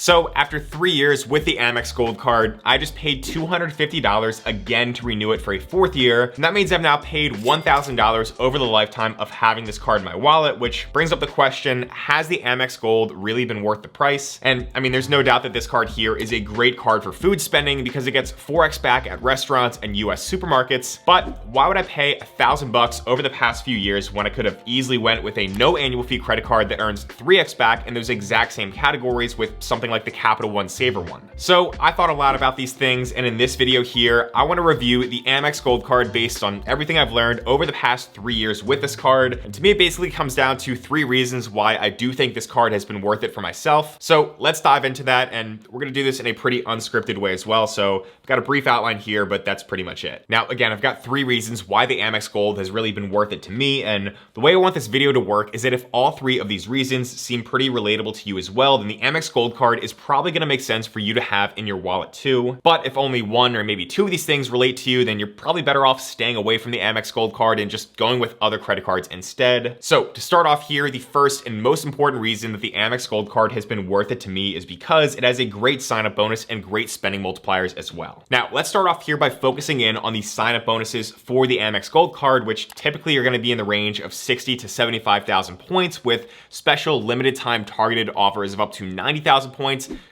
So after 3 years with the Amex Gold Card, I just paid $250 again to renew it for a 4th year. And that means I've now paid $1,000 over the lifetime of having this card in my wallet, which brings up the question, has the Amex Gold really been worth the price? And I mean, there's no doubt that this card here is a great card for food spending because it gets 4x back at restaurants and US supermarkets. But why would I pay $1,000 over the past few years when I could have easily went with a no annual fee credit card that earns 3x back in those exact same categories with something like the Capital One Saver one? So I thought a lot about these things, and in this video here, I want to review the Amex Gold Card based on everything I've learned over the past 3 years with this card. And to me, it basically comes down to 3 reasons why I do think this card has been worth it for myself. So let's dive into that, and we're gonna do this in a pretty unscripted way as well. So I've got a brief outline here, but that's pretty much it. Now, again, I've got 3 reasons why the Amex Gold has really been worth it to me, and the way I want this video to work is that if all 3 of these reasons seem pretty relatable to you as well, then the Amex Gold Card is probably gonna make sense for you to have in your wallet too. But if only 1 or maybe 2 of these things relate to you, then you're probably better off staying away from the Amex Gold Card and just going with other credit cards instead. So to start off here, the first and most important reason that the Amex Gold Card has been worth it to me is because it has a great sign-up bonus and great spending multipliers as well. Now, let's start off here by focusing in on the sign-up bonuses for the Amex Gold Card, which typically are gonna be in the range of 60 to 75,000 points with special limited time targeted offers of up to 90,000 points.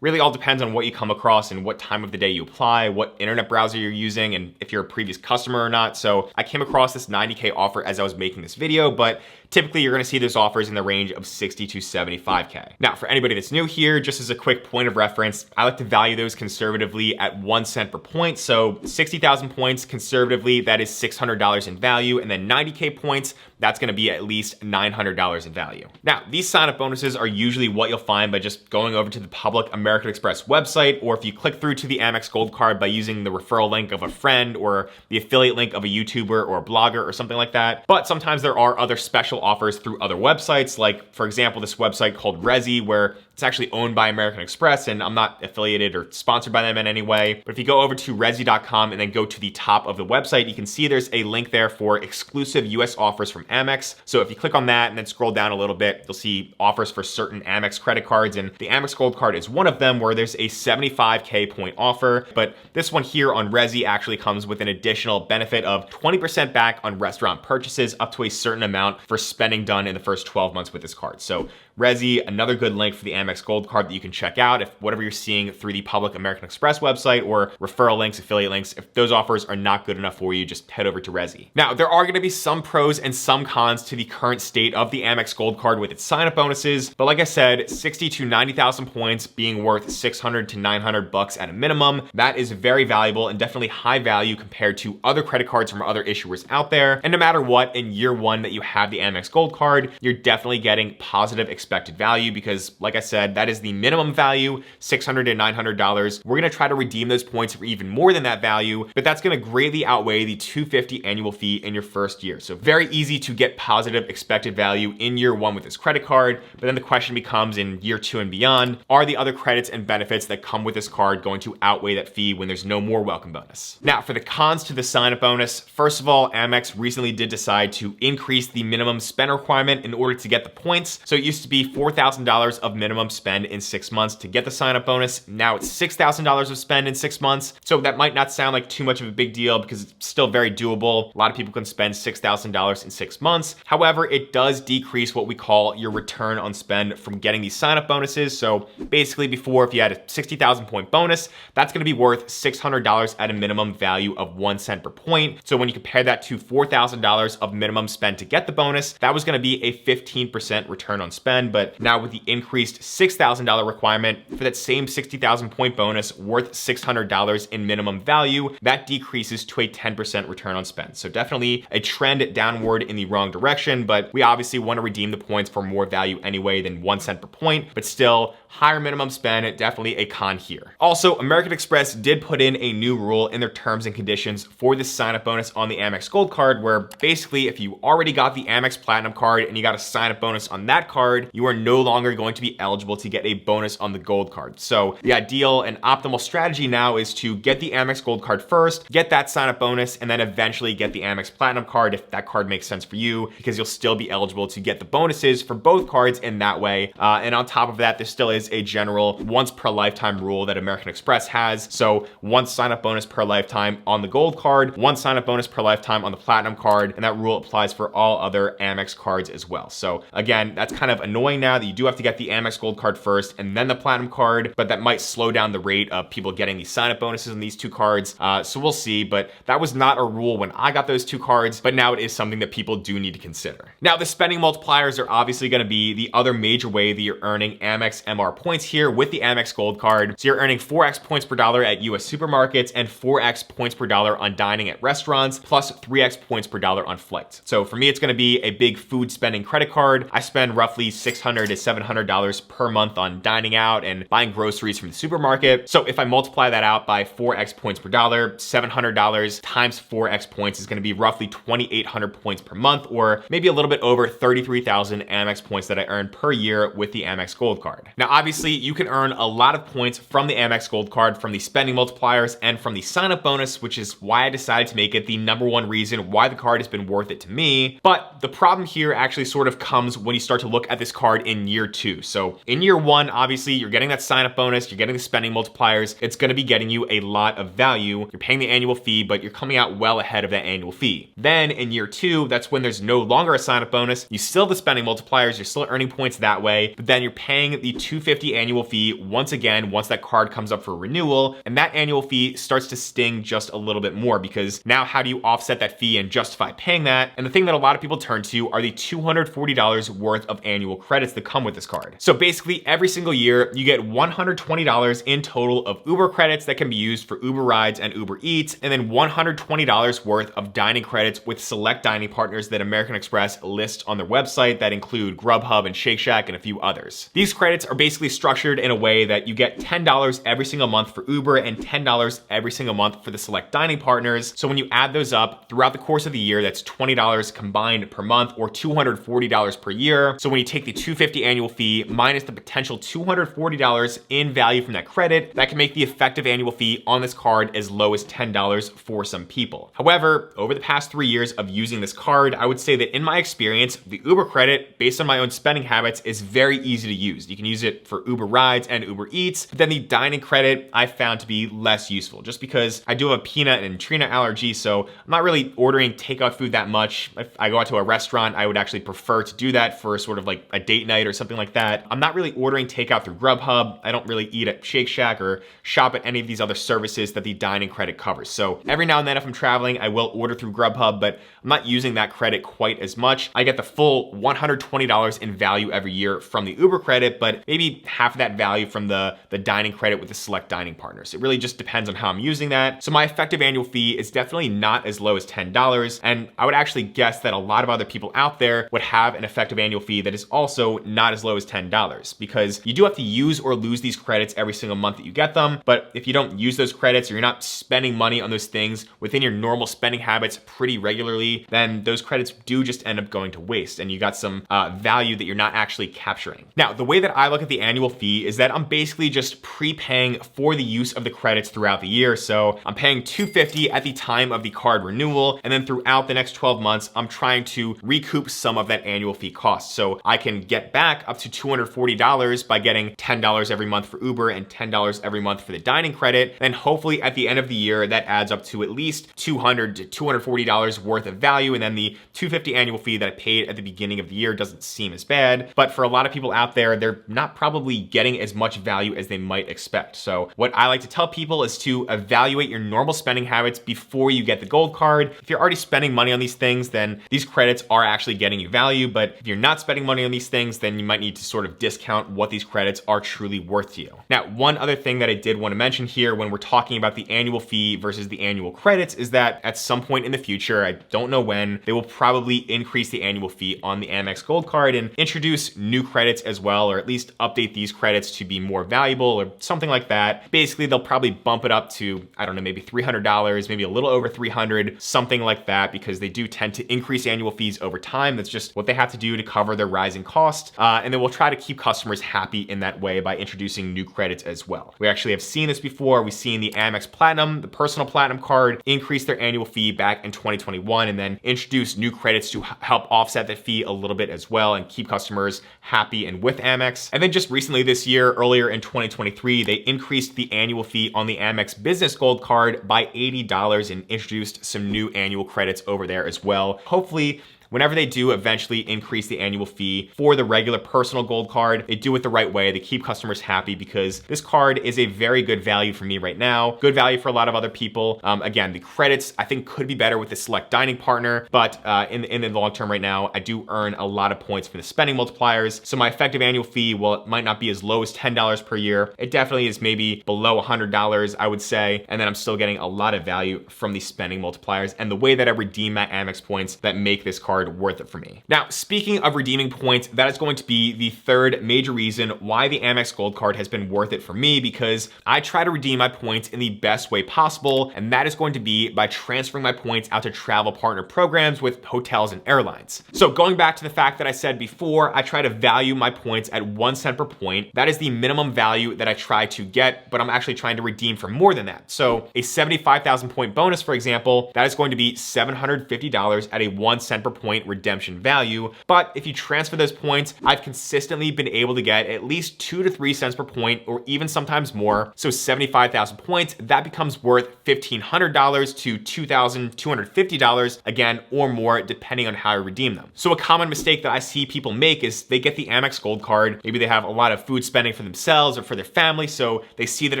Really all depends on what you come across and what time of the day you apply, what internet browser you're using, and if you're a previous customer or not. So I came across this 90K offer as I was making this video, but typically you're gonna see those offers in the range of 60 to 75K. Now, for anybody that's new here, just as a quick point of reference, I like to value those conservatively at 1 cent per point. So 60,000 points conservatively, that is $600 in value, and then 90K points, that's gonna be at least $900 in value. Now, these sign-up bonuses are usually what you'll find by just going over to the public American Express website, or if you click through to the Amex Gold Card by using the referral link of a friend or the affiliate link of a YouTuber or a blogger or something like that. But sometimes there are other special offers through other websites, like for example, this website called Resi, where it's actually owned by American Express, and I'm not affiliated or sponsored by them in any way. But if you go over to resi.com and then go to the top of the website, you can see there's a link there for exclusive US offers from Amex. So if you click on that and then scroll down a little bit, you'll see offers for certain Amex credit cards, and the Amex Gold Card is one of them, where there's a 75K point offer. But this one here on Resi actually comes with an additional benefit of 20% back on restaurant purchases up to a certain amount for spending done in the first 12 months with this card. So Resi, another good link for the Amex Gold Card that you can check out if whatever you're seeing through the public American Express website or referral links, affiliate links, if those offers are not good enough for you, just head over to Resi. Now, there are gonna be some pros and some cons to the current state of the Amex Gold Card with its sign-up bonuses, but like I said, 60 to 90,000 points being worth $600 to $900 at a minimum, that is very valuable and definitely high value compared to other credit cards from other issuers out there. And no matter what, in year 1 that you have the Amex Gold Card, you're definitely getting positive expected value because, like I said, that is the minimum value, $600 to $900. We're gonna try to redeem those points for even more than that value, but that's gonna greatly outweigh the $250 annual fee in your first year. So very easy to get positive expected value in year 1 with this credit card, but then the question becomes in year 2 and beyond, are the other credits and benefits that come with this card going to outweigh that fee when there's no more welcome bonus? Now, for the cons to the sign-up bonus, first of all, Amex recently did decide to increase the minimum spend requirement in order to get the points. So it used to be $4,000 of minimum spend in 6 months to get the sign-up bonus. Now it's $6,000 of spend in 6 months. So that might not sound like too much of a big deal because it's still very doable. A lot of people can spend $6,000 in 6 months. However, it does decrease what we call your return on spend from getting these sign-up bonuses. So basically before, if you had a 60,000 point bonus, that's gonna be worth $600 at a minimum value of 1 cent per point. So when you compare that to $4,000 of minimum spend to get the bonus, that was gonna be a 15% return on spend. But now with the increased $6,000 requirement for that same 60,000 point bonus worth $600 in minimum value, that decreases to a 10% return on spend. So definitely a trend downward in the wrong direction, but we obviously want to redeem the points for more value anyway than 1 cent per point, but still higher minimum spend, definitely a con here. Also, American Express did put in a new rule in their terms and conditions for this sign-up bonus on the Amex Gold Card, where basically if you already got the Amex Platinum card and you got a sign-up bonus on that card, you are no longer going to be eligible to get a bonus on the Gold Card. So the ideal and optimal strategy now is to get the Amex Gold Card first, get that sign up bonus, and then eventually get the Amex Platinum Card if that card makes sense for you, because you'll still be eligible to get the bonuses for both cards in that way. And on top of that, there still is a general once per lifetime rule that American Express has. So one sign up bonus per lifetime on the Gold Card, one sign up bonus per lifetime on the Platinum Card, and that rule applies for all other Amex cards as well. So again, that's kind of annoying now that you do have to get the Amex Gold Card first and then the Platinum Card, but that might slow down the rate of people getting these sign up bonuses on these two cards. So we'll see, but that was not a rule when I got those two cards, but now it is something that people do need to consider. Now, the spending multipliers are obviously going to be the other major way that you're earning Amex MR points here with the Amex Gold Card. So you're earning 4x points per dollar at US supermarkets and 4x points per dollar on dining at restaurants, plus 3x points per dollar on flights. So for me, it's going to be a big food spending credit card. I spend roughly $600 to $700 per month on dining out and buying groceries from the supermarket. So if I multiply that out by 4x points per dollar, $700 times 4x points is going to be roughly 2,800 points per month, or maybe a little bit over 33,000 Amex points that I earn per year with the Amex Gold Card. Now, obviously, you can earn a lot of points from the Amex Gold Card, from the spending multipliers and from the sign-up bonus, which is why I decided to make it the #1 reason why the card has been worth it to me. But the problem here actually sort of comes when you start to look at this card in year 2. So in year 1, obviously, you're getting that sign-up bonus, you're getting the spending multipliers. It's going to be getting you a lot of value. You're paying the annual fee, but you're coming out well ahead of that annual fee. Then in year 2, that's when there's no longer a sign-up bonus. You still have the spending multipliers, you're still earning points that way, but then you're paying the $250 annual fee once again once that card comes up for renewal, and that annual fee starts to sting just a little bit more, because now how do you offset that fee and justify paying that? And the thing that a lot of people turn to are the $240 worth of annual credits that come with this card. So basically every single year you get $120 in total of Uber credits that can be used for Uber rides and Uber Eats, and then $120 worth of dining credits with select dining partners that American Express lists on their website that include Grubhub and Shake Shack and a few others. These credits are basically structured in a way that you get $10 every single month for Uber and $10 every single month for the select dining partners. So when you add those up throughout the course of the year, that's $20 combined per month, or $240 per year. So when you take the $250 annual fee minus the potential $240 in value from that credit, that can make the effective annual fee on this card as low as $10 for some people. However, over the past 3 years of using this card, I would say that in my experience, the Uber credit, based on my own spending habits, is very easy to use. You can use it for Uber rides and Uber Eats, but then the dining credit I found to be less useful, just because I do have a peanut and tree nut allergy, so I'm not really ordering takeout food that much. If I go out to a restaurant, I would actually prefer to do that for sort of like a date night or something like that. I'm not really ordering takeout through Grubhub. I don't really eat at Shake Shack or shop at any of these other services that the dining credit covers. So every now and then if I'm traveling, I will order through Grubhub, but I'm not using that credit quite as much. I get the full $120 in value every year from the Uber credit, but maybe half of that value from the dining credit with the select dining partners. It really just depends on how I'm using that. So my effective annual fee is definitely not as low as $10, and I would actually guess that a lot of other people out there would have an effective annual fee that is also not as low as $10, because you do have to use or lose these credits every single month that you get them. But if you don't use those credits, or you're not spending money on those things within your normal spending habits pretty regularly, then those credits do just end up going to waste, and you got some value that you're not actually capturing. Now, the way that I look at the annual fee is that I'm basically just prepaying for the use of the credits throughout the year. So I'm paying $250 at the time of the card renewal, and then throughout the next 12 months, I'm trying to recoup some of that annual fee cost. So I can get back up to $240 by getting $10 every month for Uber and $10 every month for the dining credit. And hopefully at the end of the year, that adds up to at least $200 to $240 worth of value. And then the $250 annual fee that I paid at the beginning of the year doesn't seem as bad. But for a lot of people out there, they're not probably getting as much value as they might expect. So what I like to tell people is to evaluate your normal spending habits before you get the Gold Card. If you're already spending money on these things, then these credits are actually getting you value. But if you're not spending money on these things, then you might need to sort of discount what these credits are truly worth to you. Now, one other thing that I did want to mention here when we're talking about the annual fee versus the annual credits is that at some point in the future, I don't know when, they will probably increase the annual fee on the Amex Gold Card and introduce new credits as well, or at least update these credits to be more valuable or something like that. Basically, they'll probably bump it up to, I don't know, maybe $300, maybe a little over $300, something like that, because they do tend to increase annual fees over time. That's just what they have to do to cover their rising costs cost. And then we'll try to keep customers happy in that way by introducing new credits as well. We actually have seen this before. We've seen the Amex Platinum, the personal platinum card, increase their annual fee back in 2021 and then introduce new credits to help offset that fee a little bit as well and keep customers happy and with Amex. And then just recently this year, earlier in 2023, they increased the annual fee on the Amex Business Gold Card by $80 and introduced some new annual credits over there as well. Hopefully, whenever they do eventually increase the annual fee for the regular personal gold card, they do it the right way. They keep customers happy because this card is a very good value for me right now. Good value for a lot of other people. Again, the credits I think could be better with the select dining partner, but in the long term right now, I do earn a lot of points for the spending multipliers. So my effective annual fee, well, it might not be as low as $10 per year. It definitely is maybe below $100, I would say. And then I'm still getting a lot of value from the spending multipliers and the way that I redeem my Amex points that make this card worth it for me. Now, speaking of redeeming points, that is going to be the third major reason why the Amex Gold Card has been worth it for me, because I try to redeem my points in the best way possible, and that is going to be by transferring my points out to travel partner programs with hotels and airlines. So going back to the fact that I said before, I try to value my points at 1 cent per point. That is the minimum value that I try to get, but I'm actually trying to redeem for more than that. So a 75,000 point bonus, for example, that is going to be $750 at a 1 cent per point redemption value. But if you transfer those points, I've consistently been able to get at least 2 to 3 cents per point, or even sometimes more. So 75,000 points, that becomes worth $1,500 to $2,250 again, or more, depending on how I redeem them. So a common mistake that I see people make is they get the Amex Gold Card. Maybe they have a lot of food spending for themselves or for their family. So they see that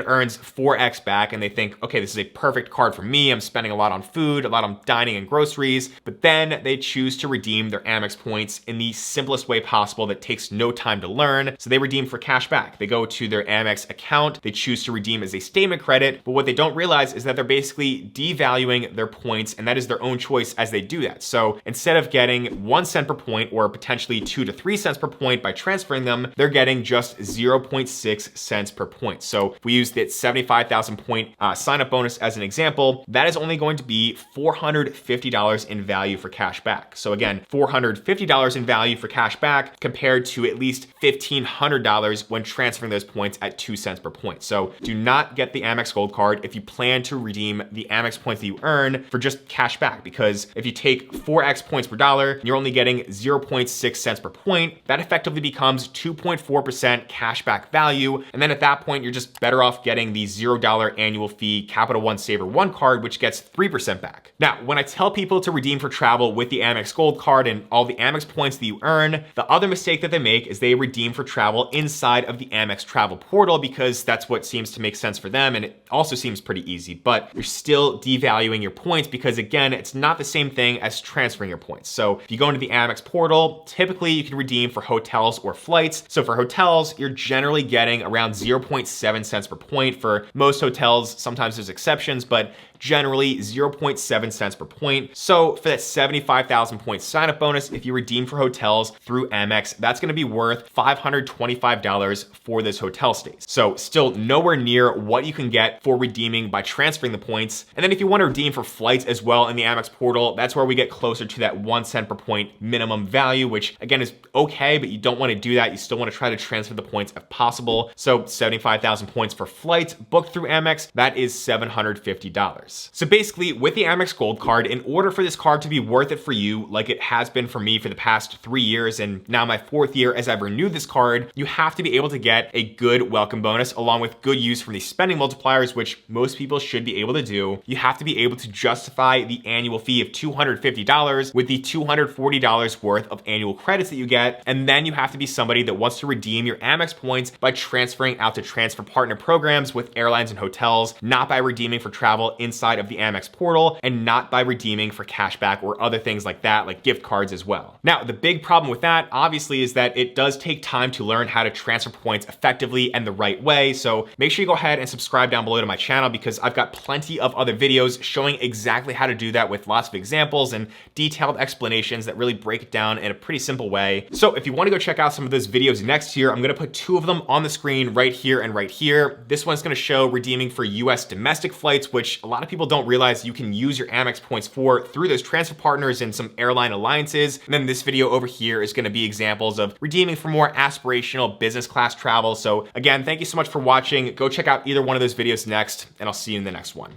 it earns 4x back and they think, okay, this is a perfect card for me. I'm spending a lot on food, a lot on dining and groceries, but then they choose to redeem their Amex points in the simplest way possible that takes no time to learn. So they redeem for cash back. They go to their Amex account, they choose to redeem as a statement credit, but what they don't realize is that they're basically devaluing their points, and that is their own choice as they do that. So instead of getting 1 cent per point or potentially 2 to 3 cents per point by transferring them, they're getting just 0.6 cents per point. So if we use that 75,000 point sign up bonus as an example, that is only going to be $450 in value for cash back. So again, $450 in value for cash back compared to at least $1,500 when transferring those points at 2 cents per point. So do not get the Amex Gold Card if you plan to redeem the Amex points that you earn for just cash back, because if you take 4x points per dollar, you're only getting 0.6 cents per point. That effectively becomes 2.4% cash back value. And then at that point, you're just better off getting the $0 annual fee Capital One Saver One card, which gets 3% back. Now, when I tell people to redeem for travel with the Amex Gold Card and all the Amex points that you earn, the other mistake that they make is they redeem for travel inside of the Amex travel portal, because that's what seems to make sense for them, and it also seems pretty easy, but you're still devaluing your points because, again, it's not the same thing as transferring your points. So if you go into the Amex portal, typically you can redeem for hotels or flights. So for hotels, you're generally getting around 0.7 cents per point. For most hotels, sometimes there's exceptions, but generally 0.7 cents per point. So for that 75,000 point sign-up bonus, if you redeem for hotels through Amex, that's gonna be worth $525 for those hotel stays. So still nowhere near what you can get for redeeming by transferring the points. And then if you wanna redeem for flights as well in the Amex portal, that's where we get closer to that 1 cent per point minimum value, which again is okay, but you don't wanna do that. You still wanna try to transfer the points if possible. So 75,000 points for flights booked through Amex, that is $750. So basically, with the Amex Gold Card, in order for this card to be worth it for you, like it has been for me for the past 3 years, and now my 4th year as I've renewed this card, you have to be able to get a good welcome bonus along with good use from the spending multipliers, which most people should be able to do. You have to be able to justify the annual fee of $250 with the $240 worth of annual credits that you get. And then you have to be somebody that wants to redeem your Amex points by transferring out to transfer partner programs with airlines and hotels, not by redeeming for travel inside of the Amex portal, and not by redeeming for cashback or other things like that, like gift cards as well. Now, the big problem with that, obviously, is that it does take time to learn how to transfer points effectively and the right way. So make sure you go ahead and subscribe down below to my channel, because I've got plenty of other videos showing exactly how to do that with lots of examples and detailed explanations that really break it down in a pretty simple way. So if you want to go check out some of those videos next year, I'm going to put 2 of them on the screen right here and right here. This one's going to show redeeming for US domestic flights, which a lot of people don't realize you can use your Amex points for through those transfer partners and some airline alliances. And then this video over here is gonna be examples of redeeming for more aspirational business class travel. So again, thank you so much for watching. Go check out either one of those videos next, and I'll see you in the next one.